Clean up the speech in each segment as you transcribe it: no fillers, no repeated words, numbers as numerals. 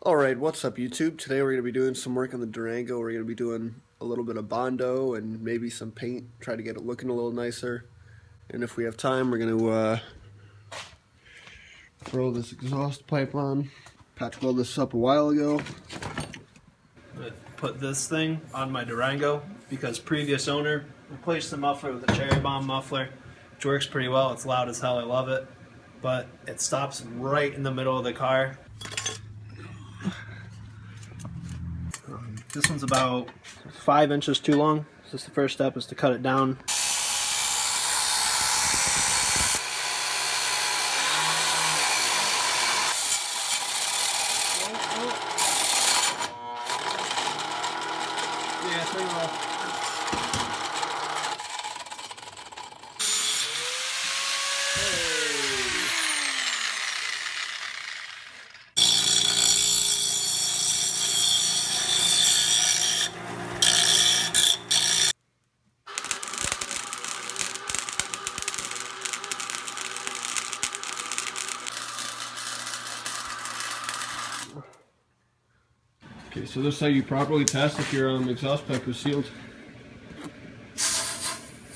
Alright, what's up YouTube? Today we're going to be doing some work on the Durango. We're going to be doing a little bit of bondo and maybe some paint, try to get it looking a little nicer. And if we have time, we're going to throw this exhaust pipe on. Patch welded this up a while ago. I put this thing on my Durango because previous owner replaced the muffler with a cherry bomb muffler, which works pretty well. It's loud as hell, I love it. But it stops right in the middle of the car. This one's about 5 inches too long. So the first step is to cut it down. Yeah, turn it off. Okay, so this is how you properly test if your exhaust pipe is sealed.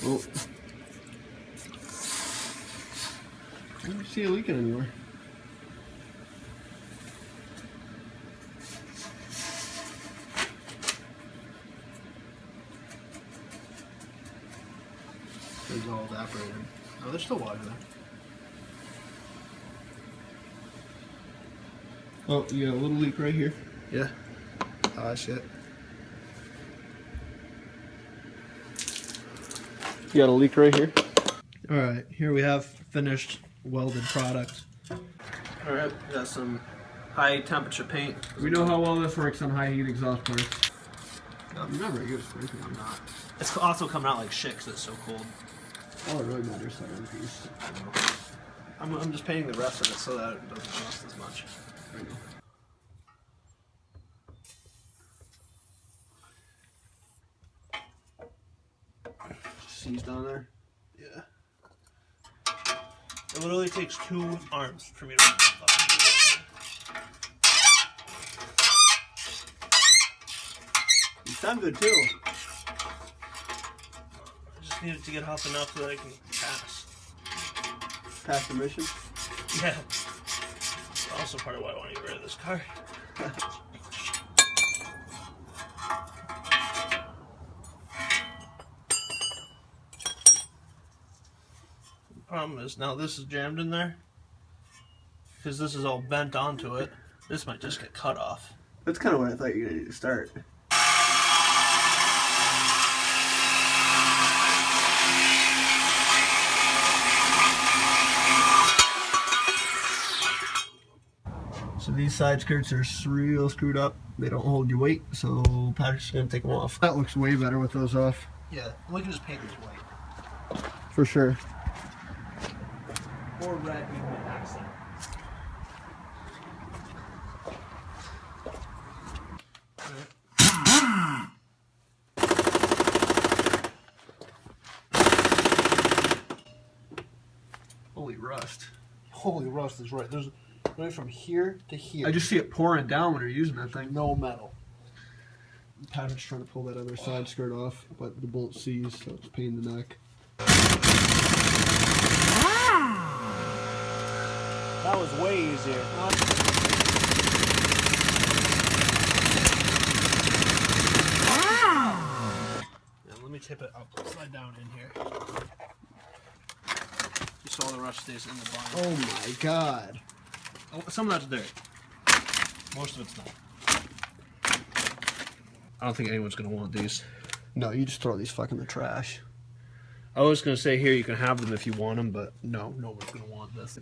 Oh. I don't see it leaking anywhere. It's all evaporated. Oh, there's still water there. Oh, you got a little leak right here. Yeah. Oh, shit. You got a leak right here. Alright, here we have finished welded product. Alright, we got some high temperature paint. We know how well this works on high heat exhaust pipes. No, you're not very good at spraying. I'm not. It's also coming out like shit because it's so cold. All it really matters is that one piece. I'm just painting the rest of it so that it doesn't cost as much. I know. Seized on there. Yeah. It literally takes 2 arms for me to fucking do this. You sound good too. I just need it to get hot enough so that I can pass. Pass the mission. Yeah. That's also part of why I want to get rid of this car. Problem is now this is jammed in there because this is all bent onto it. This might just get cut off. That's kind of what I thought you were going to start. So these side skirts are real screwed up. They don't hold your weight, so Patrick's going to take them off. That looks way better with those off. Yeah, we can just paint this white. For sure. Or red, we can accent. Holy rust. Holy rust is right. There's right from here to here. I just see it pouring down when you're using that thing. No metal. Patrick's trying to pull that other side skirt off, but the bolt seized, so it's a pain in the neck. That was way easier. Yeah, let me tip it up, slide down in here. Just so all the rust stays in the bottom. Oh my god. Oh, some of that's dirt. Most of it's not. I don't think anyone's going to want these. No, you just throw these fucking in the trash. I was going to say here you can have them if you want them, but no, no one's going to want this.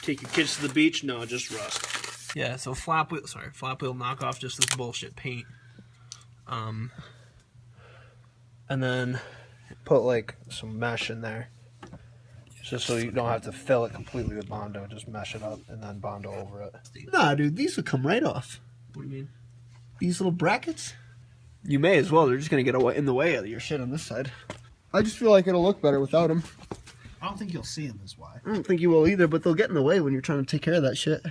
Take your kids to the beach? No, just rust. Yeah, so flap wheel knockoff, just this bullshit paint. And then put like some mesh in there. Just so you don't have to fill it completely with bondo, just mesh it up and then bondo over it. Nah, dude, these will come right off. What do you mean? These little brackets? You may as well. They're just going to get in the way of your shit on this side. I just feel like it'll look better without them. I don't think you'll see them is why. I don't think you will either, but they'll get in the way when you're trying to take care of that shit.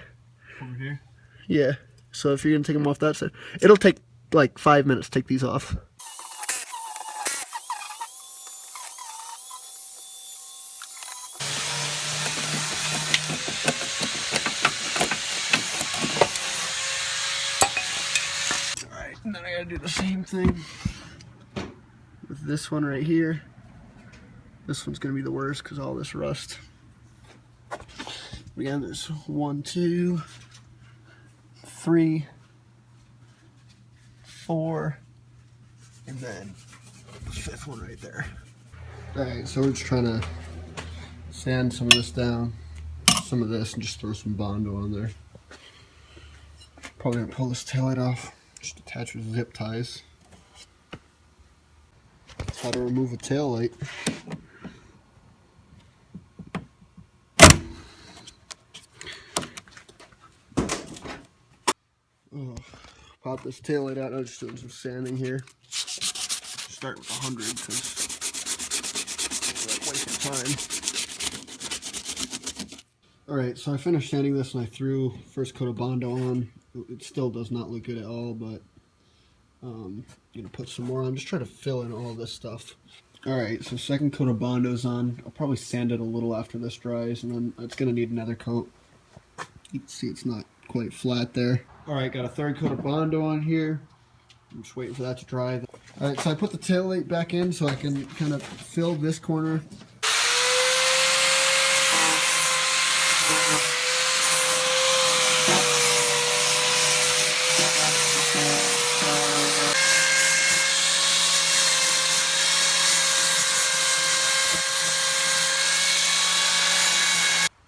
over here. Yeah. So if you're gonna take them off that side, it'll take like 5 minutes to take these off. Alright, and then I gotta do the same thing with this one right here. This one's gonna be the worst because all this rust. Again, there's 1, 2, 3, 4, and then the 5th one right there. Alright, so we're just trying to sand some of this down, some of this, and just throw some bondo on there. Probably gonna pull this taillight off, just attach with zip ties. That's how to remove a taillight. Pop this taillight out. I'm just doing some sanding here. Start with 100 because it's wasting time. Alright, so I finished sanding this and I threw first coat of bondo on. It still does not look good at all, but I'm going to put some more on. Just try to fill in all this stuff. Alright, so second coat of bondo's on. I'll probably sand it a little after this dries, and then it's going to need another coat. You can see it's not quite flat there. Alright, got a third coat of bondo on here. I'm just waiting for that to dry. Alright, so I put the tail light back in so I can kind of fill this corner.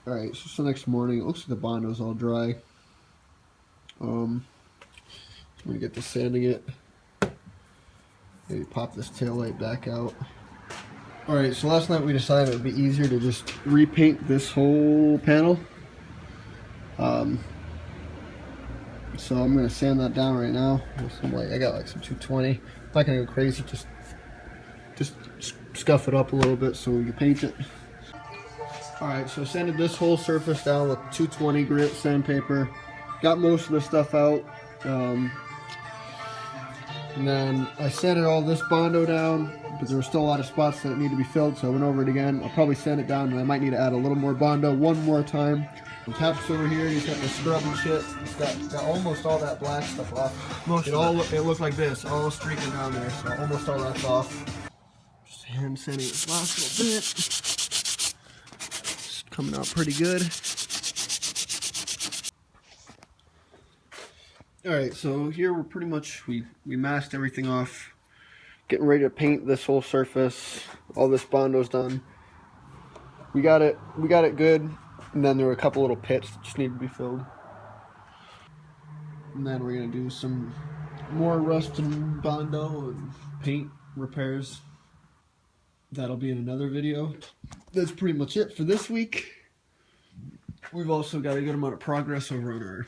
Alright, so it's the next morning. It looks like the bondo's all dry. I'm going to get to sanding it. Maybe pop this tail light back out. Alright, so last night we decided it would be easier to just repaint this whole panel. So I'm going to sand that down right now. I got like some 220. I'm not going to go crazy, just scuff it up a little bit so we can paint it. Alright, so I sanded this whole surface down with 220 grit sandpaper. Got most of the stuff out. And then I sanded all this bondo down, but there were still a lot of spots that need to be filled, so I went over it again. I'll probably sand it down, and I might need to add a little more bondo one more time. And Tap's over here, he's got the scrub and shit. He's got almost all that black stuff off. It looked like this, all streaking down there, so almost all that's off. Just hand sanding this last little bit. It's coming out pretty good. Alright, so here we're pretty much, we masked everything off. Getting ready to paint this whole surface. All this bondo's done. We got it good. And then there were a couple little pits that just need to be filled. And then we're going to do some more rust and bondo and paint repairs. That'll be in another video. That's pretty much it for this week. We've also got a good amount of progress over on our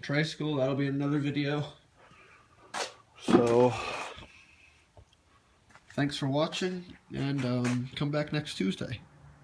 tricycle. That'll be another video. So thanks for watching, and come back next Tuesday.